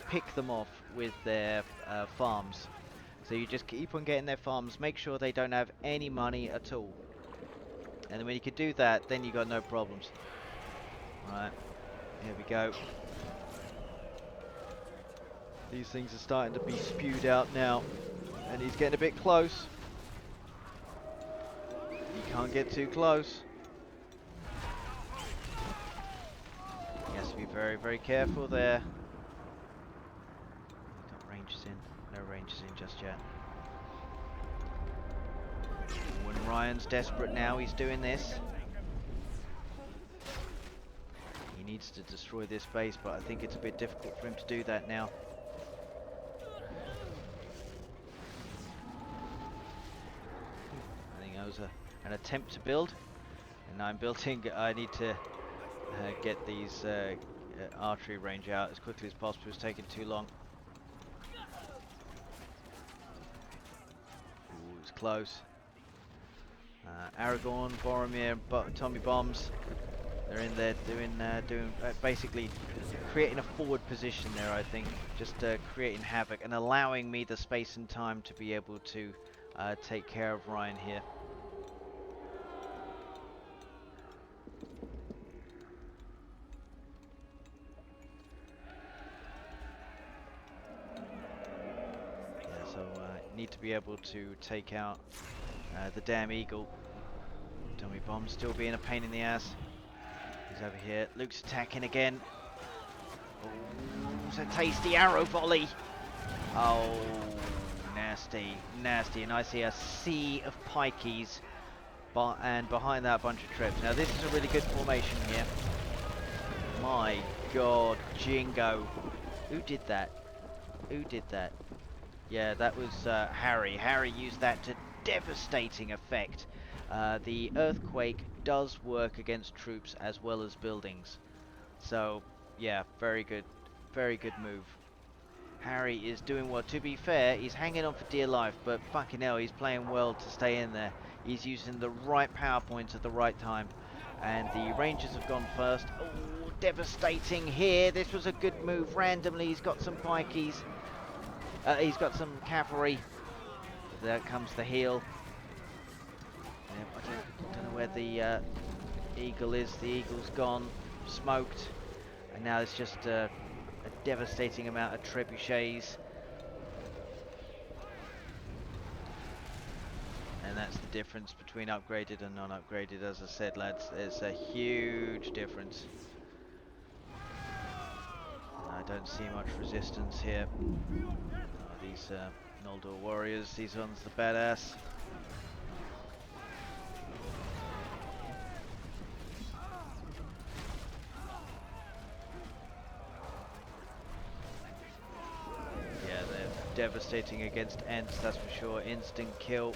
pick them off with their farms. So you just keep on getting their farms, make sure they don't have any money at all. And then when you can do that, then you got no problems. Right, here we go. These things are starting to be spewed out now, and he's getting a bit close. You can't get too close. He has to be very, very careful there. He's got ranges in. No ranges in just yet. When Ryan's desperate now, he's doing this. He needs to destroy this base, but I think it's a bit difficult for him to do that now. I think that was an attempt to build, and I'm building. I need to get these archery range out as quickly as possible. It's taking too long. Ooh, it's close. Aragorn, Boromir, Tommy Bombs. They're in there doing basically creating a forward position there. I think just creating havoc and allowing me the space and time to be able to take care of Ryan here. Yeah, so need to be able to take out the damn eagle. Tommy Bomb still being a pain in the ass. He's over here. Luke's attacking again. Oh, it's a tasty arrow volley. Oh, nasty, nasty. And I see a sea of pikeys, and behind that a bunch of trebs. Now this is a really good formation here. My God, Jingo. Who did that? Who did that? Yeah, that was Harry. Harry used that to devastating effect. The earthquake does work against troops as well as buildings. So, yeah, very good move. Harry is doing well. To be fair, he's hanging on for dear life, but fucking hell, he's playing well to stay in there. He's using the right power points at the right time. And the Rangers have gone first. Oh, devastating here. This was a good move. Randomly, he's got some pikeys. He's got some cavalry. There comes the heel. Yep, I don't know where the eagle is. The eagle's gone, smoked, and now it's just a devastating amount of trebuchets. And that's the difference between upgraded and non-upgraded. As I said, lads, there's a huge difference. And I don't see much resistance here. These Noldor warriors, these ones the badass. Yeah, they're devastating against Ents, that's for sure. Instant kill.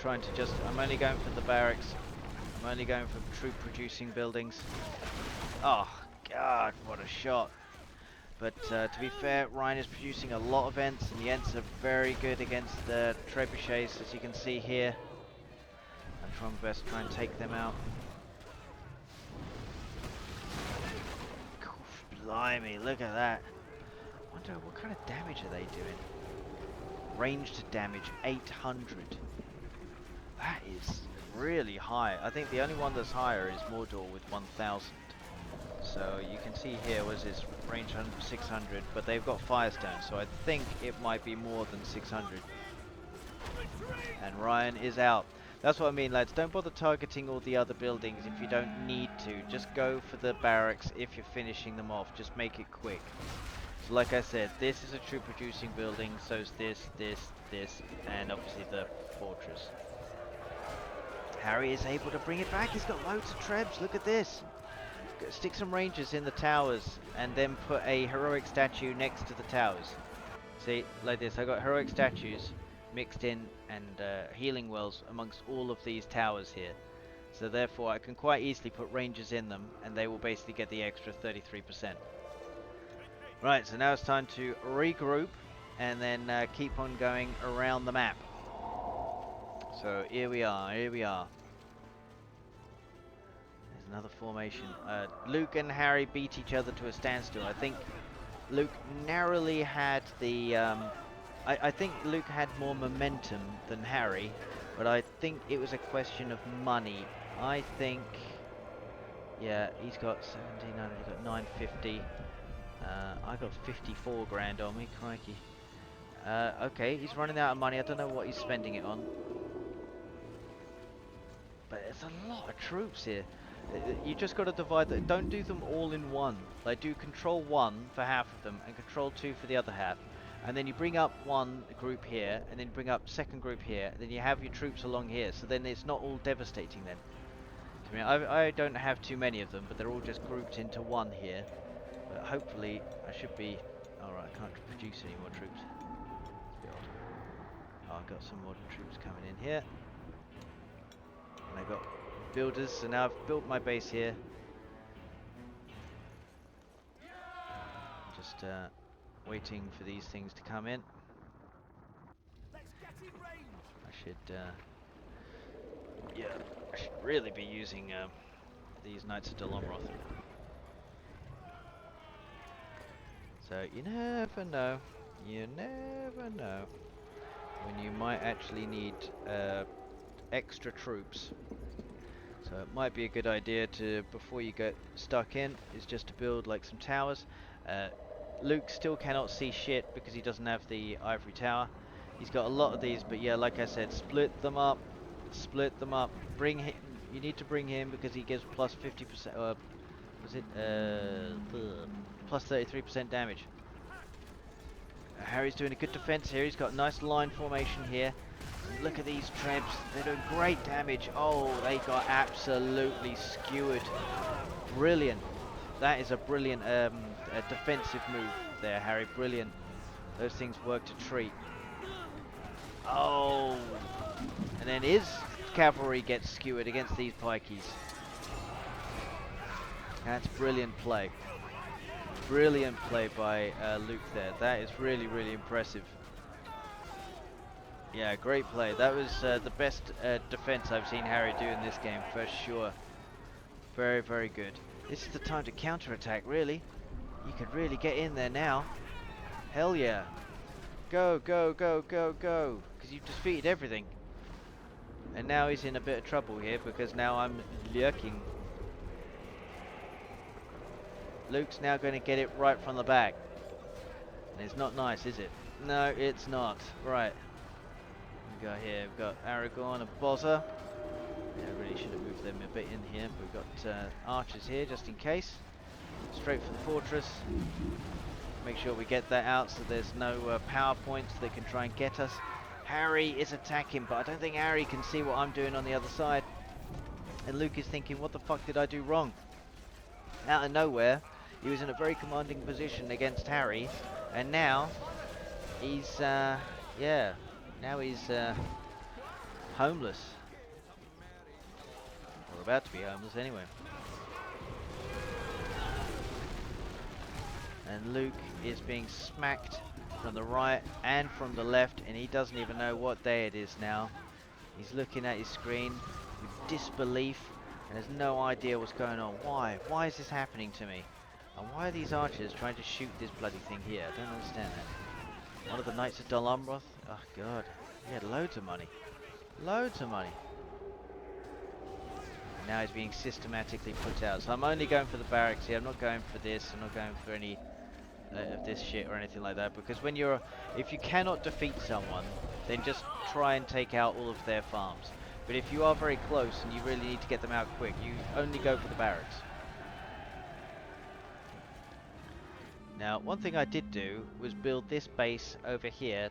I'm only going for the barracks. I'm only going for troop producing buildings. Oh, God, what a shot. But to be fair, Ryan is producing a lot of Ents, and the Ents are very good against the trebuchets, as you can see here. I'm trying my best to try and take them out. Blimey, look at that. I wonder what kind of damage are they doing? Ranged damage 800. That is really high. I think the only one that's higher is Mordor with 1000. So you can see here was his range 600, but they've got Firestone, so I think it might be more than 600. And Ryan is out. That's what I mean, lads. Don't bother targeting all the other buildings if you don't need to. Just go for the barracks if you're finishing them off. Just make it quick. So like I said, this is a troop producing building, so is this, and obviously the fortress. Harry is able to bring it back. He's got loads of trebs. Look at this. Stick some rangers in the towers and then put a heroic statue next to the towers. See, like this. I got heroic statues mixed in and healing wells amongst all of these towers here. So therefore I can quite easily put rangers in them and they will basically get the extra 33%. Right, so now it's time to regroup and then keep on going around the map. So here we are. There's another formation. Luke and Harry beat each other to a standstill. I think Luke narrowly had the... I think Luke had more momentum than Harry, but I think it was a question of money. I think... Yeah, he's got 1700, he's got 950. I got 54 grand on me, crikey. Okay, he's running out of money. I don't know what he's spending it on. But there's a lot of troops here. You just got to divide them. Don't do them all in one. Like, do control 1 for half of them and control 2 for the other half. And then you bring up one group here, and then bring up second group here, and then you have your troops along here. So then it's not all devastating then. I mean, I don't have too many of them, but they're all just grouped into one here. But hopefully I should be... Alright, I can't produce any more troops. It's a bit odd. Oh, I've got some modern troops coming in here. And I got builders, so now I've built my base here. Just waiting for these things to come in. I should really be using these Knights of Delomroth. So you never know. You never know when you might actually need extra troops. So it might be a good idea to, before you get stuck in, is just to build like some towers. Luke still cannot see shit because he doesn't have the ivory tower. He's got a lot of these, but yeah, like I said, split them up. Bring him. You need to bring him because he gives plus 50%. Was it plus 33% damage? Harry's doing a good defense here. He's got a nice line formation here. Look at these trebs. They're doing great damage. Oh, they got absolutely skewered. Brilliant. That is a brilliant a defensive move there, Harry. Brilliant. Those things work to treat. Oh. And then his cavalry gets skewered against these pikeys. That's brilliant play. Brilliant play by Luke there. That is really, really impressive. Yeah, great play. That was the best defense I've seen Harry do in this game, for sure. Very, very good. This is the time to counterattack, really. You could really get in there now. Hell yeah. Go, go, go, go, go. Because you've defeated everything. And now he's in a bit of trouble here because now I'm lurking. Luke's now going to get it right from the back. And it's not nice, is it? No, it's not. Right. We got here, we've got Aragorn and Bozza. Yeah, I really should have moved them a bit in here. We've got archers here just in case. Straight for the fortress. Make sure we get that out so there's no power points that can try and get us. Harry is attacking, but I don't think Harry can see what I'm doing on the other side. And Luke is thinking, what the fuck did I do wrong? Out of nowhere, he was in a very commanding position against Harry, and now he's, yeah, now he's homeless. Or about to be homeless anyway. And Luke is being smacked from the right and from the left, and he doesn't even know what day it is now. He's looking at his screen with disbelief and has no idea what's going on. Why? Why is this happening to me? And why are these archers trying to shoot this bloody thing here? I don't understand that. One of the Knights of Dol Amroth? Oh god. He had loads of money. Loads of money. And now he's being systematically put out. So I'm only going for the barracks here. I'm not going for this. I'm not going for any of this shit or anything like that. Because when you're... if you cannot defeat someone, then just try and take out all of their farms. But if you are very close and you really need to get them out quick, you only go for the barracks. Now, one thing I did do was build this base over here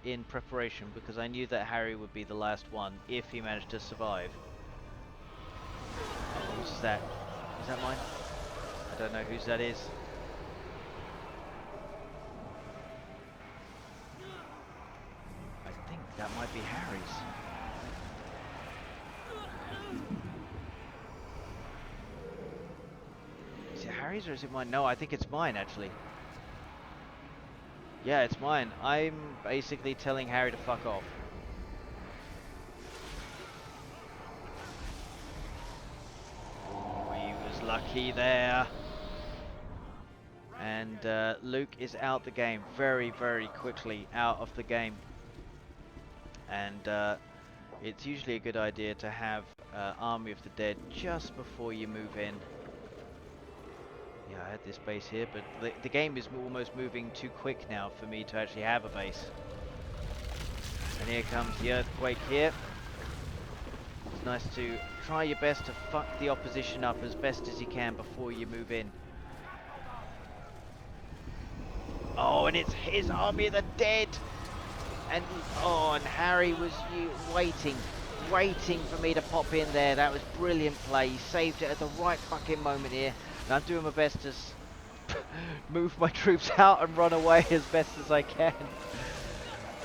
in preparation because I knew that Harry would be the last one if he managed to survive. Oh, who's that? Is that mine? I don't know whose that is. I think that might be Harry's. Is it Harry's or is it mine? No, I think it's mine actually. Yeah, it's mine. I'm basically telling Harry to fuck off. Oh, he was lucky there. And Luke is out the game very, very quickly out of the game. And it's usually a good idea to have Army of the Dead just before you move in. Yeah, I had this base here, but the game is almost moving too quick now for me to actually have a base. And here comes the earthquake here. It's nice to try your best to fuck the opposition up as best as you can before you move in. Oh, and it's his Army of the Dead! And, oh, and Harry was waiting for me to pop in there. That was brilliant play. He saved it at the right fucking moment here. And I'm doing my best to move my troops out and run away as best as I can.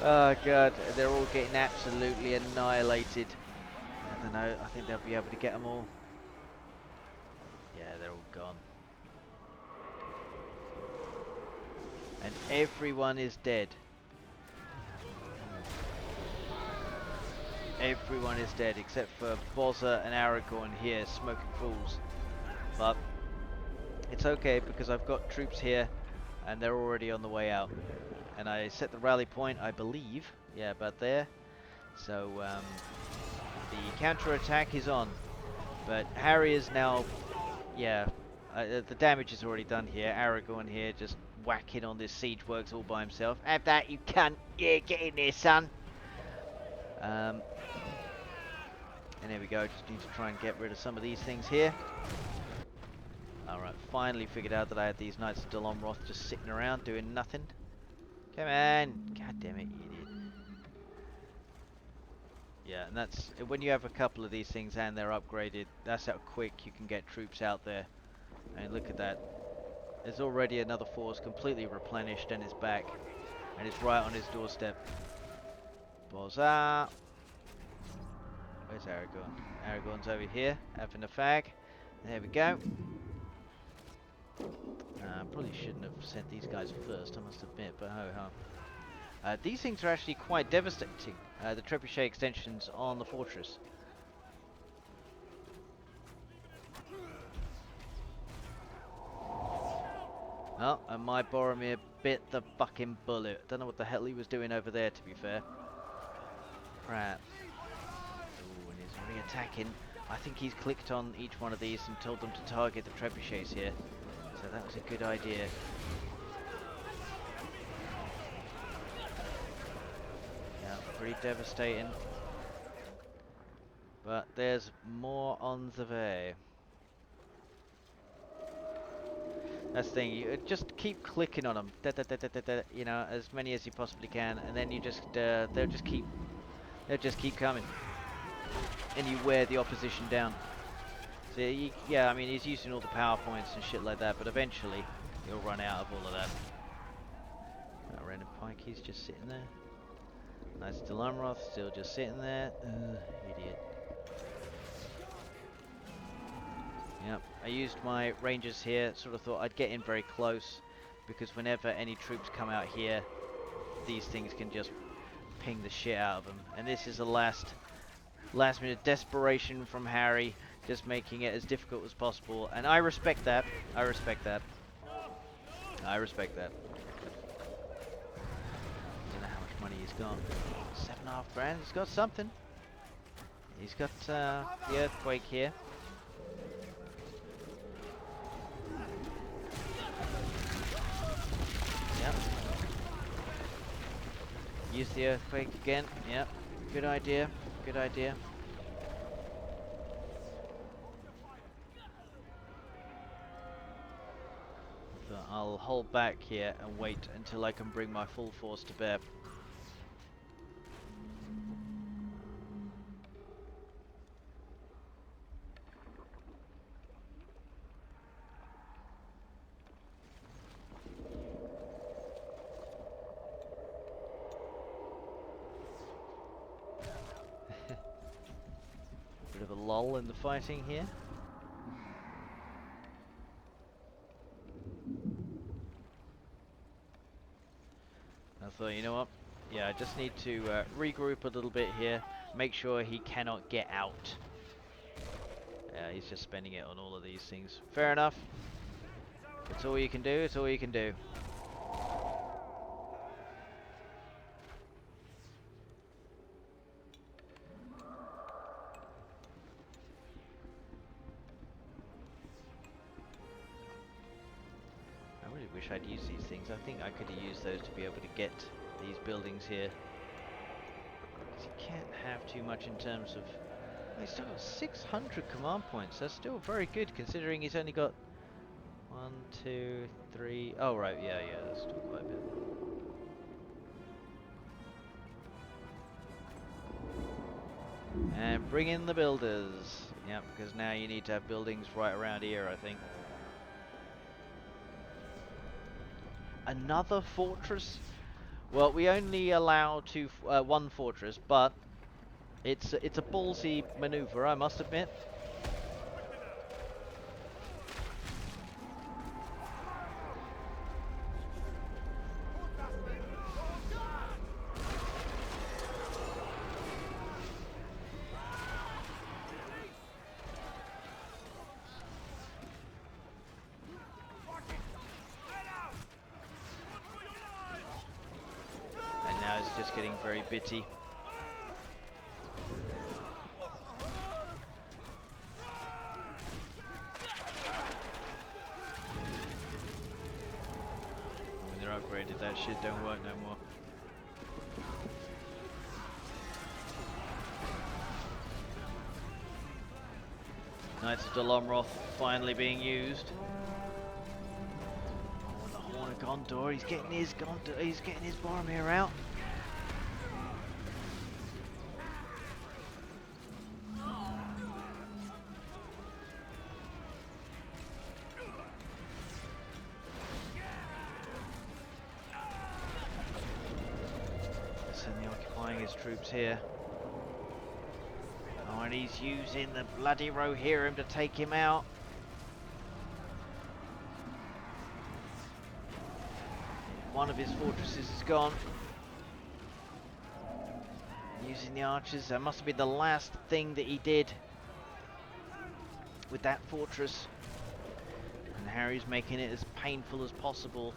Oh god, they're all getting absolutely annihilated. I don't know, I think they'll be able to get them all. Yeah, they're all gone. And everyone is dead. Everyone is dead except for Bozza and Aragorn here, smoking fools. But it's okay because I've got troops here and they're already on the way out. And I set the rally point, I believe, yeah, about there. So the counter-attack is on. But Harry is now, yeah, the damage is already done here. Aragorn here just whacking on this siege works all by himself. Have that, you cunt! Yeah, get in there, son! And there we go, just need to try and get rid of some of these things here. Alright, finally figured out that I had these Knights of Dol Amroth just sitting around doing nothing. Come on! God damn it, you idiot. Yeah, and that's, when you have a couple of these things and they're upgraded, that's how quick you can get troops out there. And look at that. There's already another force completely replenished and is back. And it's right on his doorstep. Bozza! Where's Aragorn? Aragorn's over here, having a fag. There we go. Probably shouldn't have sent these guys first, I must admit, but ho-ho. These things are actually quite devastating, the trebuchet extensions on the fortress. Oh, and my Boromir bit the fucking bullet. Don't know what the hell he was doing over there, to be fair. Crap. Ooh, and he's re-attacking. I think he's clicked on each one of these and told them to target the trebuchets here. So that was a good idea. Yeah, pretty devastating. But there's more on the way. That's the thing, you just keep clicking on them, you know, as many as you possibly can, and then you just, they'll just keep coming. And you wear the opposition down. So, yeah, I mean, he's using all the power points and shit like that, but eventually, he'll run out of all of that. Random Pike, he's just sitting there. Nice Delamroth, still just sitting there. Ugh, idiot. Yep, I used my rangers here, sort of thought I'd get in very close, because whenever any troops come out here, these things can just ping the shit out of them. And this is a last minute desperation from Harry, just making it as difficult as possible. And I respect that. I respect that. I respect that. I don't know how much money he's got. 7.5 grand. He's got something. He's got the earthquake here. Yep. Use the earthquake again. Yep. Good idea. Good idea. But I'll hold back here and wait until I can bring my full force to bear. Bit of a lull in the fighting here. I thought, you know what? Yeah, I just need to regroup a little bit here. Make sure he cannot get out. Yeah, he's just spending it on all of these things. Fair enough. It's all you can do. It's all you can do. I really wish I'd used these things. I think I could have used those to be able to get these buildings here. Because you can't have too much in terms of... He's still got 600 command points. That's still very good considering he's only got 1, 2, 3... Oh, right, yeah, that's still quite a bit. And bring in the builders. Yep, because now you need to have buildings right around here, I think. Another fortress? Well, we only allow one fortress, but it's a ballsy maneuver, I must admit. Just getting very bitty. When they're upgraded, that shit don't work no more. Knights of Delamroth finally being used. Oh, and the Horn of Gondor, he's getting his Boromir out. Troops here. Oh, and he's using the bloody Rohirrim to take him out. One of his fortresses is gone. Using the archers. That must have been the last thing that he did with that fortress. And Harry's making it as painful as possible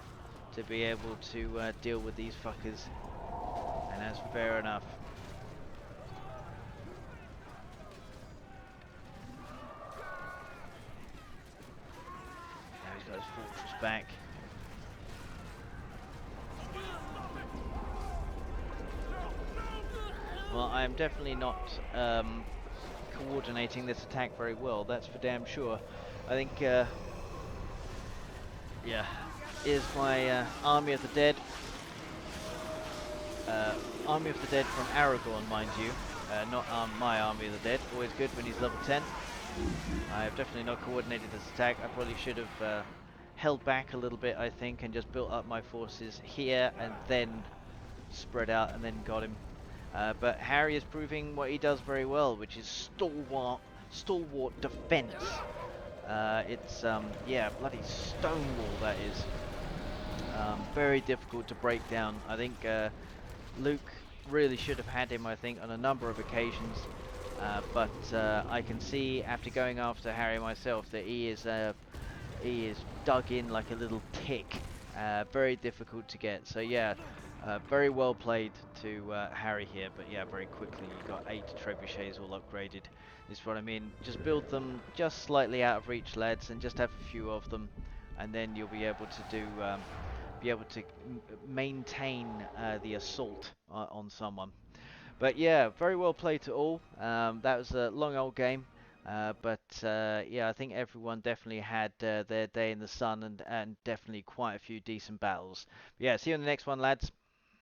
to be able to deal with these fuckers. And that's fair enough. Now he's got his fortress back. Well, I am definitely not coordinating this attack very well. That's for damn sure. I think, yeah, is my Army of the Dead. Uh, Army of the Dead from Aragorn, mind you. Not my Army of the Dead. Always good when he's level 10. I have definitely not coordinated this attack. I probably should have held back a little bit, I think, and just built up my forces here and then spread out and then got him. But Harry is proving what he does very well, which is stalwart defense. It's, yeah, bloody stonewall that is. Very difficult to break down. I think Luke really should have had him, I think, on a number of occasions. But I can see, after going after Harry myself, that he is dug in like a little tick. Very difficult to get. So yeah, very well played to Harry here. But yeah, very quickly you got 8 trebuchets all upgraded. Is what I mean. Just build them just slightly out of reach, lads, and just have a few of them, and then you'll be able to do. Be able to maintain the assault on someone. But yeah, very well played to all. That was a long old game. But yeah, I think everyone definitely had their day in the sun and definitely quite a few decent battles. But yeah, see you on the next one, lads.